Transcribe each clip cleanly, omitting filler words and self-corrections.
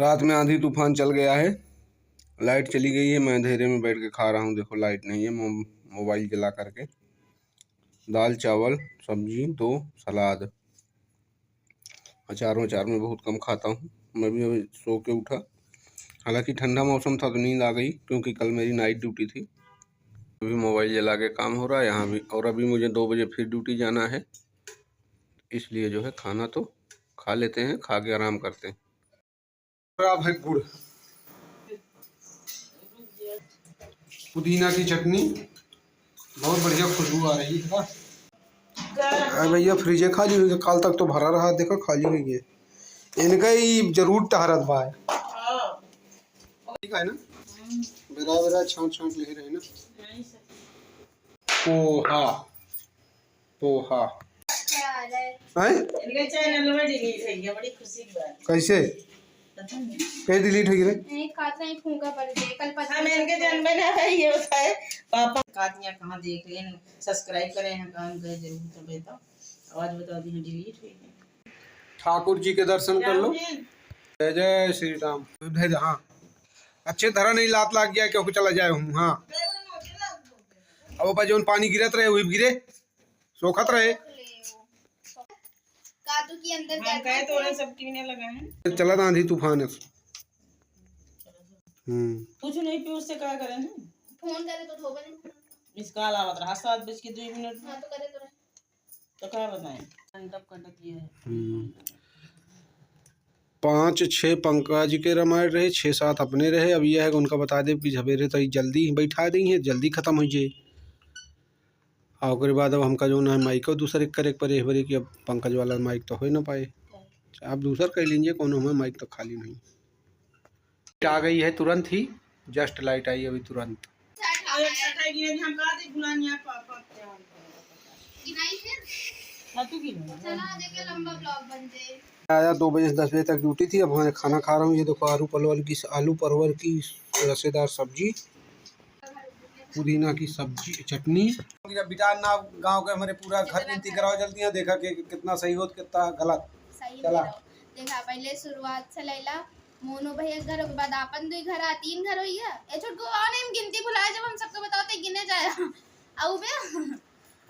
रात में आंधी तूफान चल गया है, लाइट चली गई है। मैं अंधेरे में बैठ के खा रहा हूँ। देखो लाइट नहीं है, मोबाइल जला करके। दाल चावल सब्जी 2 सलाद। अचार में बहुत कम खाता हूँ। मैं भी अभी सो के उठा। हालांकि ठंडा मौसम था तो नींद आ गई, क्योंकि कल मेरी नाइट ड्यूटी थी। अभी मोबाइल जला के काम हो रहा है यहाँ भी। और अभी मुझे 2 बजे फिर ड्यूटी जाना है, इसलिए जो है खाना तो खा लेते हैं, खा के आराम करते हैं। खराब है गुड़, पुदीना की चटनी, बहुत बढ़िया खुशबू आ रही है। अरे भैया फ्रिज खाली हुई है, कल तक तो भरा रहा, देखो खाली हुई है। इनका ही जरूर टहरत बा है, ठीक है ना। बेरा छाँट ले रहे हैं ना। पोहा पोहा कैसे कहीं डिलीट हो गए? कहाँ देख रहे हैं, सब्सक्राइब करें हैं, काम करें जरूर तो बेटा आवाज बता दी है डिलीट हुई है। ठाकुर जी के दर्शन कर लो। जय जय श्री राम। हाँ अच्छे तरह नहीं लात लाग गया, क्योंकि चला जाए हूँ। हाँ अब जो पानी गिरत रहे वही गिरे, सोखत रहे। कादू के अंदर तो सब टीने लगा है। चला था आंधी तूफान है। कुछ नहीं पे उससे क्या करें ना, फोन करे तो ठोबे नहीं। इसका अलावा रहा 7:02 हाँ तो करे तो क्या बताएं। मंडप का किया है। 5-6 पंकज के रामायण रहे, 6-7 अपने रहे। अब यह है कि उनका बता दे कि झबेरे तो जल्दी बैठा दी है, जल्दी खत्म हो जाए। और बाद अब हमका जो ना माइक दूसरे करे पर एक कि अब पंकज वाला माइक तो हो ना पाए, आप दूसरा कर लीजिए। कौन हमें माइक तो खाली नहीं आ गई है तुरंत ही, जस्ट लाइट आई अभी तुरंत। आया 2 बजे से 10 बजे तक ड्यूटी थी। अब मैं खाना खा रहा हूँ। ये देखो आलू परवल की रसेदार सब्जी, पुदीना की सब्जी चटनी। बिटाना गांव के हमारे पूरा घर गिनती कराओ जल्दी, देखा कि कितना सही हो कितना गलत। चला देखा पहले शुरुआत से लैला मोनू भैया घर के बाद अपन 2 घर 3 घर होइया। ए छोटको आने हम गिनती भुलाए, जब हम सबको बताते गिने जाए आउ बे।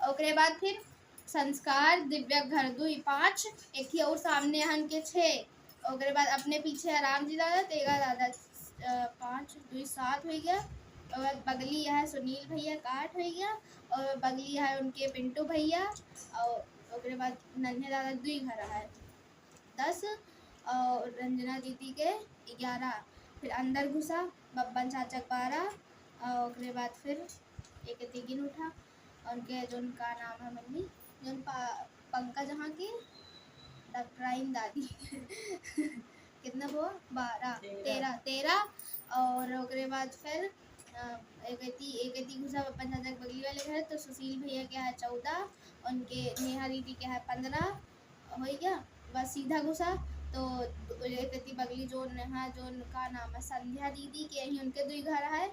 ओकरे बाद फिर संस्कार दिव्या घर 2 5, एक ही और सामने हन के 6। ओकरे बाद अपने पीछे राम जी दादा तेगा दादा 5 2 7 हो गया। और बगली है सुनील भैया 8 हो गया। और बगली है उनके पिंटू भैया। और ओकरे बाद नन्हे दादा 2 घर है 10। और रंजना दीदी के 11। फिर अंदर घुसा बब्बन चाचा 12। और ओकरे बाद फिर एक तिगिन उठा, उनके जो उनका नाम है मम्मी जो पंकज जहाँ की डॉक्टराइन दादी कितना वो 12 13। और ओकरे बाद फिर एक घुसा बब्बन चाचा के बगली वाले घर, तो सुशील भैया के है 14, उनके नेहा दीदी के है 15 हो गया। बस सीधा घुसा तो एक बगली जो नेहा जो उनका नाम है संध्या दीदी के, यही उनके 2 घर है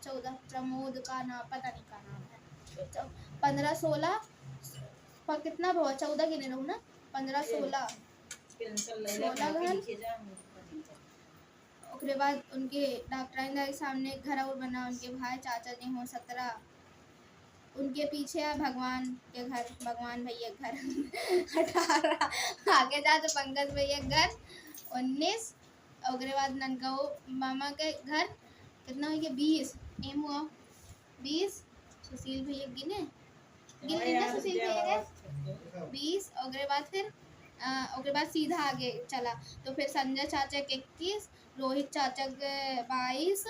14 प्रमोद का नाम पता नहीं का नाम है 15 16 पर कितना हुआ 14 गिने रहूँ ना 15 16 घर। उसके बाद उनके डॉक्टराइन के सामने घर और बना, उनके भाई चाचा जी हो 17। उनके पीछे है भगवान के घर, भगवान भैया घर 18। आगे जा तो पंकज भैया घर 19। और बाद ननका मामा के घर कितना हो गया 20 एम हुआ 20। सुशील भैया गिने सुशील भैया के 20। और बाद फिर उसके बाद सीधा आगे चला तो फिर संजय चाचा के 21, रोहित चाचा के 22।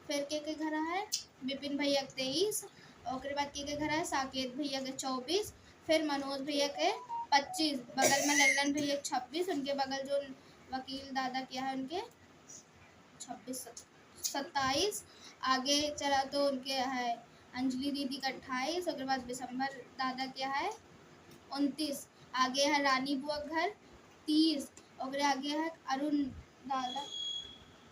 फिर के घर है विपिन भैया के 23। और बाद के घर है साकेत भैया के 24। फिर मनोज भैया के 25। बगल में लल्लन भैया के 26। उनके बगल जो वकील दादा क्या है उनके 26 27। आगे चला तो उनके है अंजलि दीदी का 28। उसके बाद दिसंबर दादा क्या है 29। आगे है रानी बुआ घर 30। और आगे है अरुण दादा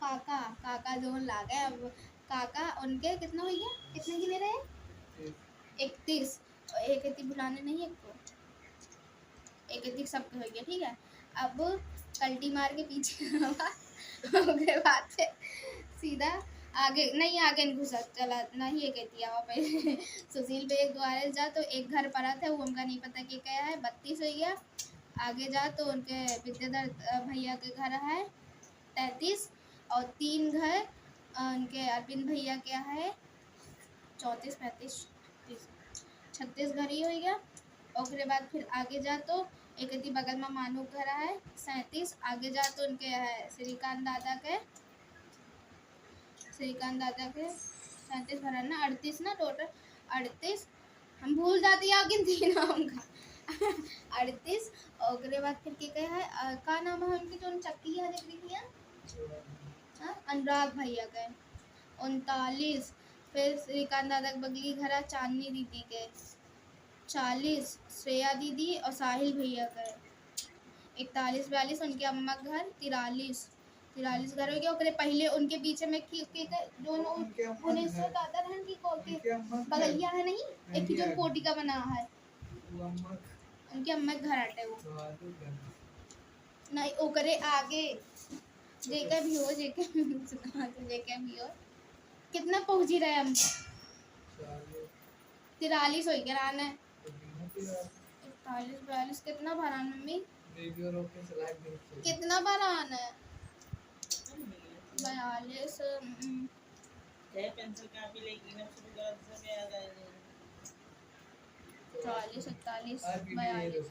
काका जो लागे अब काका उनके कितना हो गया, कितने गिने रहे 31। और एक बुलाने नहीं, एक 31 सबके हो गया। ठीक है, अब कल्टी मार के पीछे उसके बाद से सीधा आगे नहीं घुसा चला नहीं ये कहती है पे सुशील पे एक द्वारे जा तो एक घर पड़ा था वो हमका नहीं पता कि क्या है 32 हो गया। आगे जा तो उनके विद्याधर भैया के घर है 33 और 3 घर उनके अरविंद भैया क्या है 34 35 36 घर ही हो गया। और उसके बाद फिर आगे जा तो एक अति बगल में मानू घर है 37। आगे जा तो उनके है श्रीकांत दादा के 37 घर है ना 38 ना टोटल 38 हम भूल जाती है गिनती नाम का 38। और उसके बाद फिर क्या है का नाम है उनकी जो चक्की है देख रही थी अनुराग भैया के 39। फिर श्रीकांत दादा के बगली घर है चांदनी दीदी के 40 श्रेया दीदी और साहिल भैया का 41 42 उनके अम्मा घर 43 घर हो गया। ओकरे पहले उनके पीछे में दोनों भुवनेश्वर दादा रहन की बगलिया है नहीं एक ही जो कोटी का बना है उनके अम्मा घर हटे वो नहीं ओकरे आगे जेके भी हो कितना पहुंची रहे हम 43 हो गया रान है 41 42 कितना भरान मम्मी कितना भरान है 42 पेंसिल कापी लेगी ना शुरू कर से आ जाएगा 40 41 42